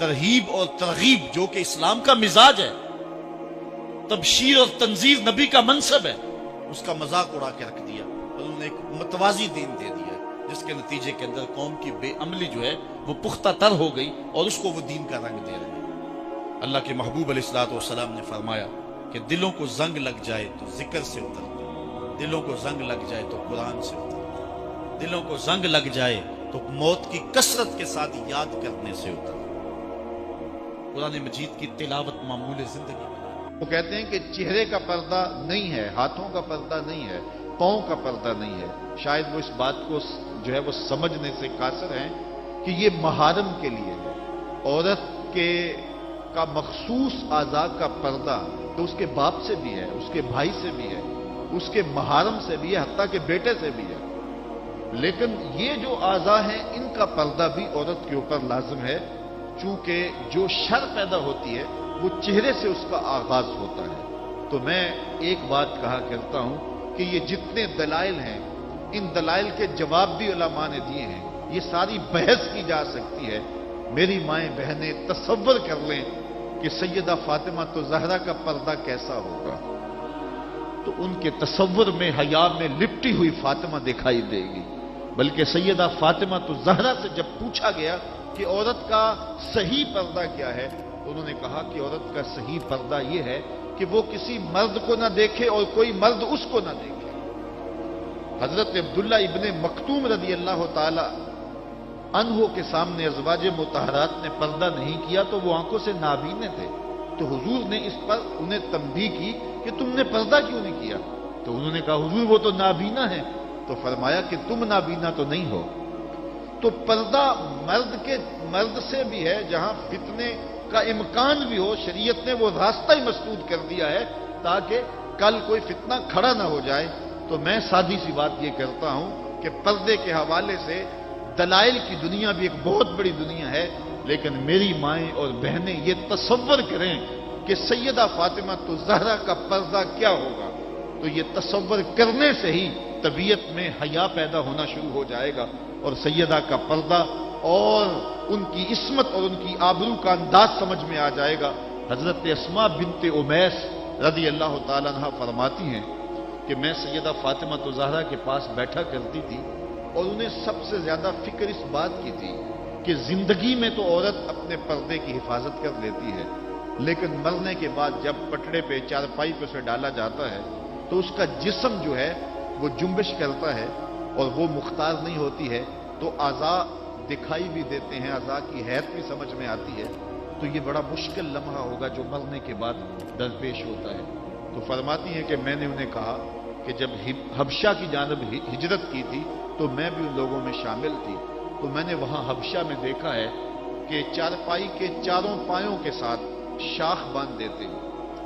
ترہیب اور ترغیب جو کہ اسلام کا مزاج ہے، تبشیر اور تنذیر نبی کا منصب ہے، اس کا مذاق اڑا کے رکھ دیا اور انہوں نے ایک متوازی دین دے دیا، جس کے نتیجے کے اندر قوم کی بے عملی جو ہے وہ پختہ تر ہو گئی اور اس کو وہ دین کا رنگ دے رہے ہیں۔ اللہ کے محبوب علیہ الصلوۃ والسلام نے فرمایا کہ دلوں کو زنگ لگ جائے تو ذکر سے اترتا، دلوں کو زنگ لگ جائے تو قرآن سے اترتا، دلوں کو زنگ لگ جائے تو موت کی کثرت کے ساتھ یاد کرنے سے اترتا۔ قرآن مجید کی تلاوت معمول زندگی بنا۔ وہ کہتے ہیں کہ چہرے کا پردہ نہیں ہے، ہاتھوں کا پردہ نہیں ہے، پاؤں کا پردہ نہیں ہے۔ شاید وہ اس بات کو جو ہے وہ سمجھنے سے قاصر ہیں کہ یہ محارم کے لیے ہے۔ عورت کا مخصوص اعضاء کا پردہ تو اس کے باپ سے بھی ہے، اس کے بھائی سے بھی ہے، اس کے محارم سے بھی ہے، حتیٰ کہ بیٹے سے بھی ہے۔ لیکن یہ جو اعضاء ہیں ان کا پردہ بھی عورت کے اوپر لازم ہے، چونکہ جو شر پیدا ہوتی ہے وہ چہرے سے اس کا آغاز ہوتا ہے۔ تو میں ایک بات کہا کرتا ہوں کہ یہ جتنے دلائل ہیں، ان دلائل کے جواب بھی علماء نے دیے ہیں، یہ ساری بحث کی جا سکتی ہے۔ میری مائیں بہنیں تصور کر لیں کہ سیدہ فاطمہ تو زہرا کا پردہ کیسا ہوگا، تو ان کے تصور میں حیا میں لپٹی ہوئی فاطمہ دکھائی دے گی۔ بلکہ سیدہ فاطمہ تو زہرا سے جب پوچھا گیا کہ عورت کا صحیح پردہ کیا ہے، تو انہوں نے کہا کہ عورت کا صحیح پردہ یہ ہے کہ وہ کسی مرد کو نہ دیکھے اور کوئی مرد اس کو نہ دیکھے۔ حضرت عبداللہ ابن مکتوم رضی اللہ تعالی عنہ کے سامنے ازواج مطہرات نے پردہ نہیں کیا تو وہ آنکھوں سے نابینے تھے، تو حضور نے اس پر انہیں تنبیہ کی کہ تم نے پردہ کیوں نہیں کیا؟ تو انہوں نے کہا حضور وہ تو نابینا ہے۔ تو فرمایا کہ تم نابینا تو نہیں ہو۔ تو پردہ مرد سے بھی ہے، جہاں فتنے کا امکان بھی ہو، شریعت نے وہ راستہ ہی مسدود کر دیا ہے تاکہ کل کوئی فتنہ کھڑا نہ ہو جائے۔ تو میں سادی سی بات یہ کرتا ہوں کہ پردے کے حوالے سے دلائل کی دنیا بھی ایک بہت بڑی دنیا ہے، لیکن میری مائیں اور بہنیں یہ تصور کریں کہ سیدہ فاطمہ تو زہرا کا پردہ کیا ہوگا، تو یہ تصور کرنے سے ہی طبیعت میں حیا پیدا ہونا شروع ہو جائے گا، اور سیدہ کا پردہ اور ان کی عصمت اور ان کی آبرو کا انداز سمجھ میں آ جائے گا۔ حضرت اسماء بنت امیس رضی اللہ تعالیٰ عنہ فرماتی ہیں کہ میں سیدہ فاطمہ زہرا کے پاس بیٹھا کرتی تھی اور انہیں سب سے زیادہ فکر اس بات کی تھی کہ زندگی میں تو عورت اپنے پردے کی حفاظت کر لیتی ہے، لیکن مرنے کے بعد جب پٹڑے پہ چارپائی پہ اسے ڈالا جاتا ہے تو اس کا جسم جو ہے وہ جنبش کرتا ہے اور وہ مختار نہیں ہوتی ہے، تو اعضاء دکھائی بھی دیتے ہیں، اعضاء کی حیت بھی سمجھ میں آتی ہے، تو یہ بڑا مشکل لمحہ ہوگا جو مرنے کے بعد درپیش ہوتا ہے۔ تو فرماتی ہیں کہ میں نے انہیں کہا کہ جب حبشہ کی جانب ہجرت کی تھی تو میں بھی ان لوگوں میں شامل تھی، تو میں نے وہاں حبشہ میں دیکھا ہے کہ چارپائی کے چاروں پایوں کے ساتھ شاخ باندھ دیتے ہیں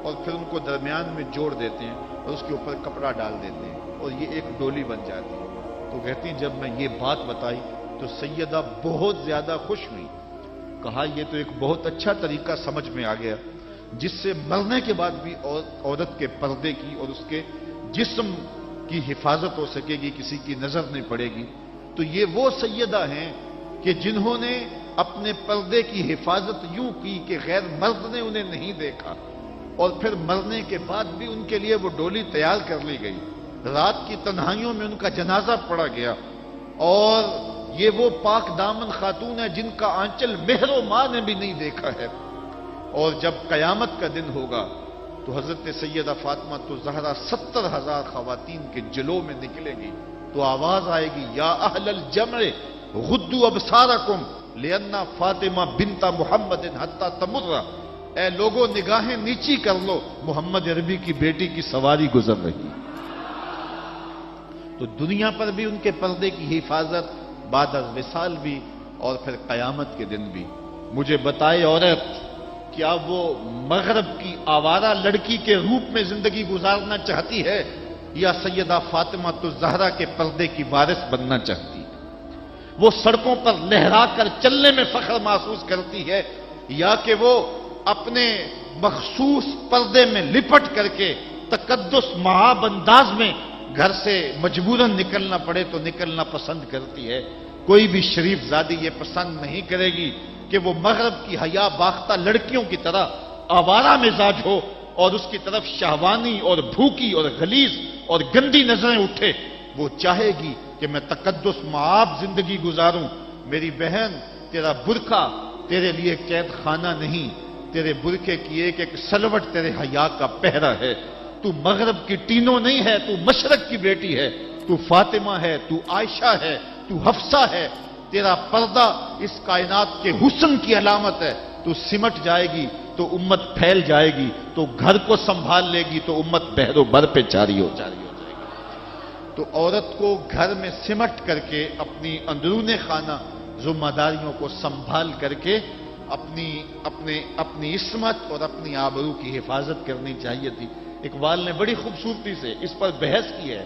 اور پھر ان کو درمیان میں جوڑ دیتے ہیں اور اس کے اوپر کپڑا ڈال دیتے ہیں اور یہ ایک ڈولی بن جاتی ہے۔ تو کہتی ہیں جب میں یہ بات بتائی تو سیدہ بہت زیادہ خوش ہوئی، کہا یہ تو ایک بہت اچھا طریقہ سمجھ میں آ گیا جس سے مرنے کے بعد بھی عورت کے پردے کی اور اس کے جسم کی حفاظت ہو سکے گی، کسی کی نظر نہیں پڑے گی۔ تو یہ وہ سیدہ ہیں کہ جنہوں نے اپنے پردے کی حفاظت یوں کی کہ غیر مرد نے انہیں نہیں دیکھا، اور پھر مرنے کے بعد بھی ان کے لیے وہ ڈولی تیار کر لی گئی، رات کی تنہائیوں میں ان کا جنازہ پڑا گیا، اور یہ وہ پاک دامن خاتون ہے جن کا آنچل مہر و ماں نے بھی نہیں دیکھا ہے۔ اور جب قیامت کا دن ہوگا تو حضرت سیدہ فاطمہ زہرا 70,000 خواتین کے جلو میں نکلے گی، تو آواز آئے گی یا اہل الجمع غدوا ابصارکم لأن فاطمہ بنت محمد حتی تمر، اے لوگوں نگاہیں نیچی کر لو، محمد عربی کی بیٹی کی سواری گزر رہی۔ تو دنیا پر بھی ان کے پردے کی حفاظت، بعد از وصال بھی، اور پھر قیامت کے دن بھی۔ مجھے بتائے عورت کیا وہ مغرب کی آوارہ لڑکی کے روپ میں زندگی گزارنا چاہتی ہے یا سیدہ فاطمہ زہرا کے پردے کی وارث بننا چاہتی ہے؟ وہ سڑکوں پر لہرا کر چلنے میں فخر محسوس کرتی ہے یا کہ وہ اپنے مخصوص پردے میں لپٹ کر کے تقدس مہاب انداز میں گھر سے مجبوراً نکلنا پڑے تو نکلنا پسند کرتی ہے؟ کوئی بھی شریف زادی یہ پسند نہیں کرے گی کہ وہ مغرب کی حیا باختہ لڑکیوں کی طرح آوارہ مزاج ہو اور اس کی طرف شہوانی اور بھوکی اور غلیظ اور گندی نظریں اٹھے. وہ چاہے گی کہ میں تقدس معاب زندگی گزاروں. میری بہن، تیرا برقع تیرے لیے قید خانہ نہیں، تیرے برقعے کی ایک ایک سلوٹ تیرے حیا کا پہرا ہے. تو مغرب کی ٹینوں نہیں ہے، تو مشرق کی بیٹی ہے. تو فاطمہ ہے، تو عائشہ ہے، تو حفصہ ہے. تیرا پردہ اس کائنات کے حسن کی علامت ہے. تو سمٹ جائے گی تو امت پھیل جائے گی، تو گھر کو سنبھال لے گی تو امت بحر و بر پہ جاری ہو جائے گی. تو عورت کو گھر میں سمٹ کر کے اپنی اندرون خانہ ذمہ داریوں کو سنبھال کر کے اپنی عصمت اور اپنی آبرو کی حفاظت کرنی چاہیے تھی. اقبال نے بڑی خوبصورتی سے اس پر بحث کی ہے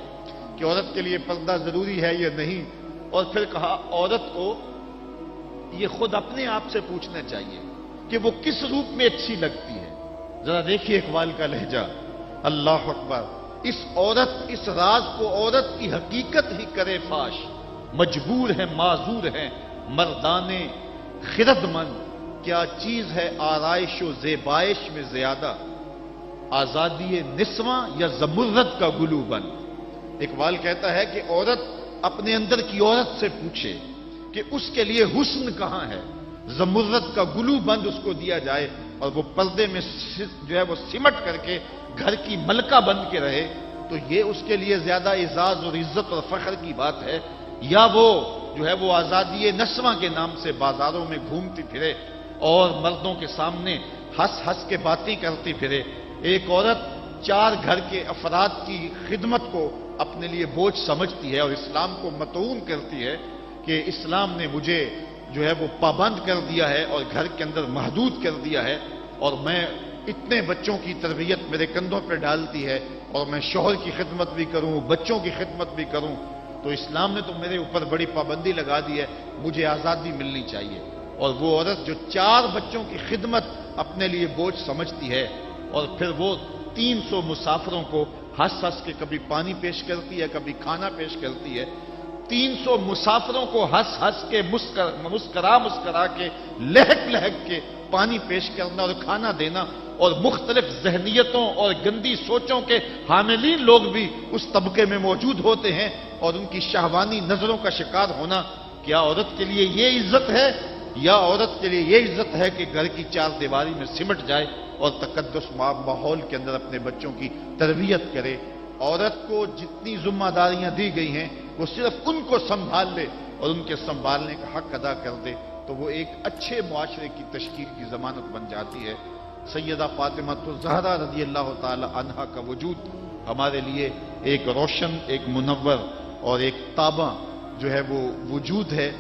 کہ عورت کے لیے پردہ ضروری ہے یا نہیں، اور پھر کہا عورت کو یہ خود اپنے آپ سے پوچھنا چاہیے کہ وہ کس روپ میں اچھی لگتی ہے. ذرا دیکھیے اقبال کا لہجہ. اللہ اکبر. اس راز کو عورت کی حقیقت ہی کرے فاش. مجبور ہے معذور ہے مردانے خرد مند. کیا چیز ہے آرائش و زیبائش میں زیادہ، آزادی نسواں یا زمرد کا گلو بند. اقبال کہتا ہے کہ عورت اپنے اندر کی عورت سے پوچھے کہ اس کے لیے حسن کہاں ہے. زمرد کا گلو بند اس کو دیا جائے اور وہ پردے میں جو ہے وہ سمٹ کر کے گھر کی ملکہ بن کے رہے، تو یہ اس کے لیے زیادہ اعزاز اور عزت اور فخر کی بات ہے، یا وہ جو ہے وہ آزادی نسواں کے نام سے بازاروں میں گھومتی پھرے اور مردوں کے سامنے ہنس ہنس کے باتیں کرتی پھرے. ایک عورت 4 گھر کے افراد کی خدمت کو اپنے لیے بوجھ سمجھتی ہے اور اسلام کو مطعون کرتی ہے کہ اسلام نے مجھے جو ہے وہ پابند کر دیا ہے اور گھر کے اندر محدود کر دیا ہے، اور میں اتنے بچوں کی تربیت میرے کندھوں پہ ڈالتی ہے اور میں شوہر کی خدمت بھی کروں، بچوں کی خدمت بھی کروں، تو اسلام نے تو میرے اوپر بڑی پابندی لگا دی ہے، مجھے آزادی ملنی چاہیے. اور وہ عورت جو 4 بچوں کی خدمت اپنے لیے بوجھ سمجھتی ہے اور پھر وہ 300 مسافروں کو ہنس ہنس کے کبھی پانی پیش کرتی ہے، کبھی کھانا پیش کرتی ہے. 300 مسافروں کو ہنس ہنس کے مسکرا کے لہک لہک کے پانی پیش کرنا اور کھانا دینا، اور مختلف ذہنیتوں اور گندی سوچوں کے حاملین لوگ بھی اس طبقے میں موجود ہوتے ہیں اور ان کی شہوانی نظروں کا شکار ہونا. کیا عورت کے لیے یہ عزت ہے، یا عورت کے لیے یہ عزت ہے کہ گھر کی 4 دیواری میں سمٹ جائے اور تقدس ماحول کے اندر اپنے بچوں کی تربیت کرے؟ عورت کو جتنی ذمہ داریاں دی گئی ہیں وہ صرف ان کو سنبھال لے اور ان کے سنبھالنے کا حق ادا کر دے تو وہ ایک اچھے معاشرے کی تشکیل کی ضمانت بن جاتی ہے. سیدہ فاطمہ الزہرا رضی اللہ تعالی عنہا کا وجود ہمارے لیے ایک روشن، ایک منور اور ایک تابع جو ہے وہ وجود ہے،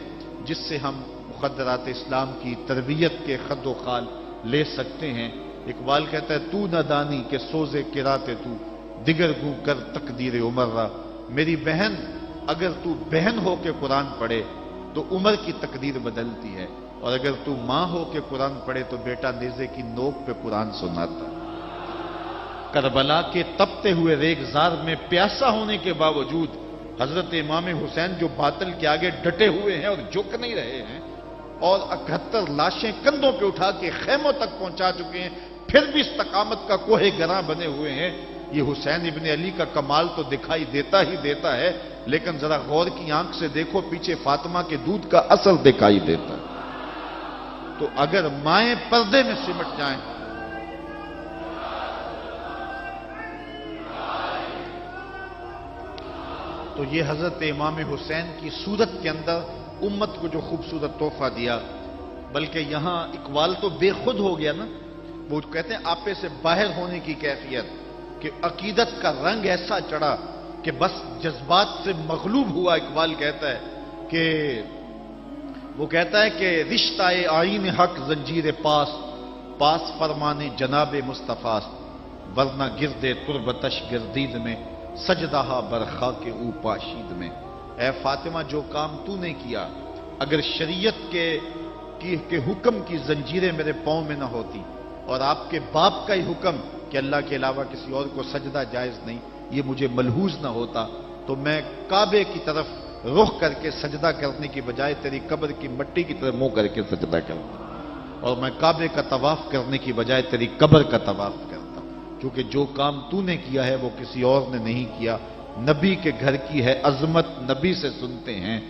جس سے ہم مقدرات اسلام کی تربیت کے خد و خال لے سکتے ہیں. اقبال کہتا ہے تو نہ دانی کہ سوزے کراتے تو دیگر گو کر تقدیر عمر را. میری بہن، اگر تو بہن ہو کے قرآن پڑھے تو عمر کی تقدیر بدلتی ہے، اور اگر تو ماں ہو کے قرآن پڑھے تو بیٹا نیزے کی نوک پہ قرآن سناتا. کربلا کے تپتے ہوئے ریگزار میں پیاسا ہونے کے باوجود حضرت امام حسین جو باطل کے آگے ڈٹے ہوئے ہیں اور جھک نہیں رہے ہیں، اور 71 لاشیں کندھوں پہ اٹھا کے خیموں تک پہنچا چکے ہیں، پھر بھی استقامت کا کوہ گراں بنے ہوئے ہیں. یہ حسین ابن علی کا کمال تو دکھائی دیتا ہی دیتا ہے، لیکن ذرا غور کی آنکھ سے دیکھو، پیچھے فاطمہ کے دودھ کا اثر دکھائی دیتا ہے. تو اگر مائیں پردے میں سمٹ جائیں تو یہ حضرت امام حسین کی صورت کے اندر امت کو جو خوبصورت تحفہ دیا. بلکہ یہاں اقبال تو بے خود ہو گیا نا، وہ کہتے ہیں آپے سے باہر ہونے کی کیفیت، کہ عقیدت کا رنگ ایسا چڑھا کہ بس جذبات سے مغلوب ہوا. اقبال کہتا ہے کہ رشتہ آئین حق زنجیر پاس فرمانے جناب مصطفیٰ، ورنہ گردے تربتش گردید میں سجدہ برخا کے او پاشید میں. اے فاطمہ، جو کام تو نے کیا، اگر شریعت کے حکم کی زنجیریں میرے پاؤں میں نہ ہوتی اور آپ کے باپ کا ہی حکم کہ اللہ کے علاوہ کسی اور کو سجدہ جائز نہیں، یہ مجھے ملحوظ نہ ہوتا، تو میں کعبے کی طرف رخ کر کے سجدہ کرنے کی بجائے تیری قبر کی مٹی کی طرف منہ کر کے سجدہ کرتا. اور میں کعبے کا طواف کرنے کی بجائے تیری قبر کا طواف کرتا ہوں، کیونکہ جو کام تو نے کیا ہے وہ کسی اور نے نہیں کیا۔ نبی کے گھر کی ہے عظمت، نبی سے سنتے ہیں۔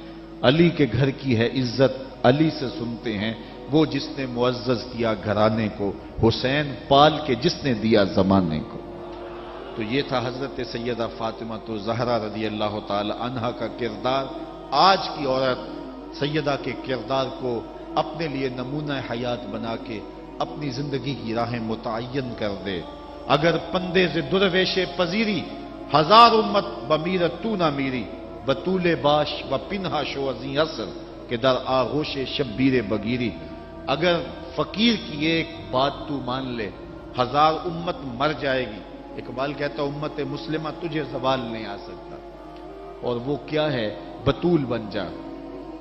علی کے گھر کی ہے عزت، علی سے سنتے ہیں۔ وہ جس نے معزز کیا گھرانے کو، حسین پال کے جس نے دیا زمانے کو۔ تو یہ تھا حضرت سیدہ فاطمہ تو زہرا رضی اللہ تعالی عنہا کا کردار۔ آج کی عورت سیدہ کے کردار کو اپنے لیے نمونہ حیات بنا کے اپنی زندگی کی راہیں متعین کر دے۔ اگر پندے سے درویش پذیری، ہزار امت بمیرت تو نہ میری، بطول باش و پنہا شو ازیں اثر کہ در آغوش شبیر بگیری۔ اگر فقیر کی ایک بات تو مان لے، ہزار امت مر جائے گی۔ اقبال کہتا امت مسلمہ تجھے زوال نہیں آ سکتا، اور وہ کیا ہے؟ بطول بن جا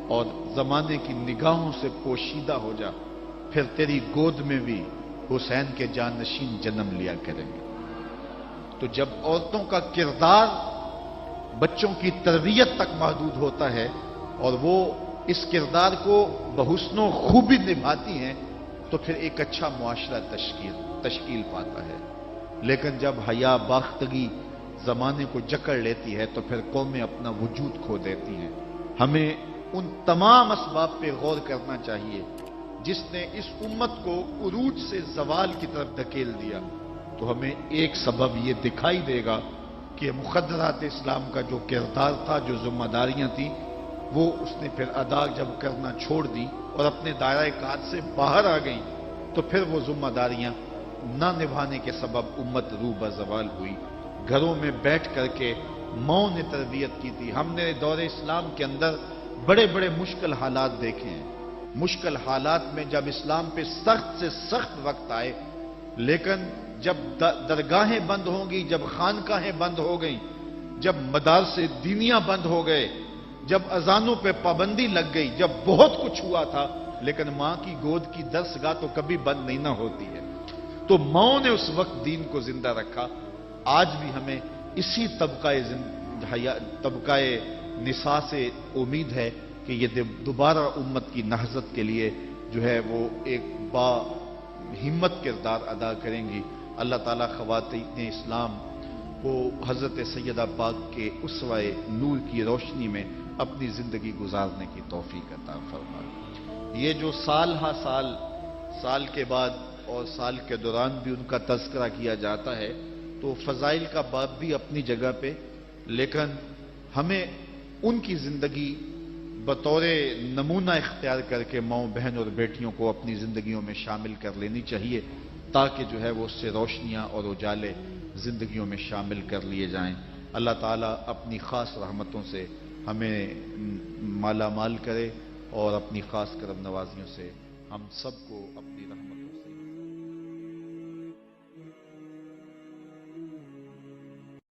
اور زمانے کی نگاہوں سے پوشیدہ ہو جا، پھر تیری گود میں بھی حسین کے جانشین جنم لیا کریں گے۔ تو جب عورتوں کا کردار بچوں کی تربیت تک محدود ہوتا ہے اور وہ اس کردار کو بحسن و خوبی نبھاتی ہیں، تو پھر ایک اچھا معاشرہ تشکیل پاتا ہے۔ لیکن جب حیا باختگی زمانے کو جکڑ لیتی ہے تو پھر قومیں اپنا وجود کھو دیتی ہیں۔ ہمیں ان تمام اسباب پہ غور کرنا چاہیے جس نے اس امت کو عروج سے زوال کی طرف دھکیل دیا، تو ہمیں ایک سبب یہ دکھائی دے گا کہ مقدرات اسلام کا جو کردار تھا، جو ذمہ داریاں تھیں، وہ اس نے پھر ادا جب کرنا چھوڑ دی اور اپنے دائرہ کار سے باہر آ گئی، تو پھر وہ ذمہ داریاں نہ نبھانے کے سبب امت روح بزوال ہوئی۔ گھروں میں بیٹھ کر کے ماؤں نے تربیت کی تھی۔ ہم نے دور اسلام کے اندر بڑے بڑے مشکل حالات دیکھے ہیں۔ مشکل حالات میں جب اسلام پہ سخت سے سخت وقت آئے، لیکن جب درگاہیں بند ہوں گی، جب خانقاہیں بند ہو گئیں، جب مدارس دینیاں بند ہو گئے، جب اذانوں پہ پابندی لگ گئی، جب بہت کچھ ہوا تھا، لیکن ماں کی گود کی درسگاہ تو کبھی بند نہیں نہ ہوتی ہے۔ تو ماؤں نے اس وقت دین کو زندہ رکھا۔ آج بھی ہمیں اسی طبقہ نساء سے امید ہے کہ یہ دوبارہ امت کی نہضت کے لیے جو ہے وہ ایک با ہمت کردار ادا کریں گی۔ اللہ تعالیٰ خواتین اسلام کو حضرت سیدہ پاک کے اسوہ نور کی روشنی میں اپنی زندگی گزارنے کی توفیق عطا فرمائے۔ یہ جو سال ہا سال کے بعد اور سال کے دوران بھی ان کا تذکرہ کیا جاتا ہے، تو فضائل کا باب بھی اپنی جگہ پہ، لیکن ہمیں ان کی زندگی بطور نمونہ اختیار کر کے ماؤں بہن اور بیٹیوں کو اپنی زندگیوں میں شامل کر لینی چاہیے، تاکہ جو ہے وہ اس سے روشنیاں اور اجالے زندگیوں میں شامل کر لیے جائیں۔ اللہ تعالیٰ اپنی خاص رحمتوں سے ہمیں مالا مال کرے اور اپنی خاص کرم نوازیوں سے ہم سب کو اپنی رحمت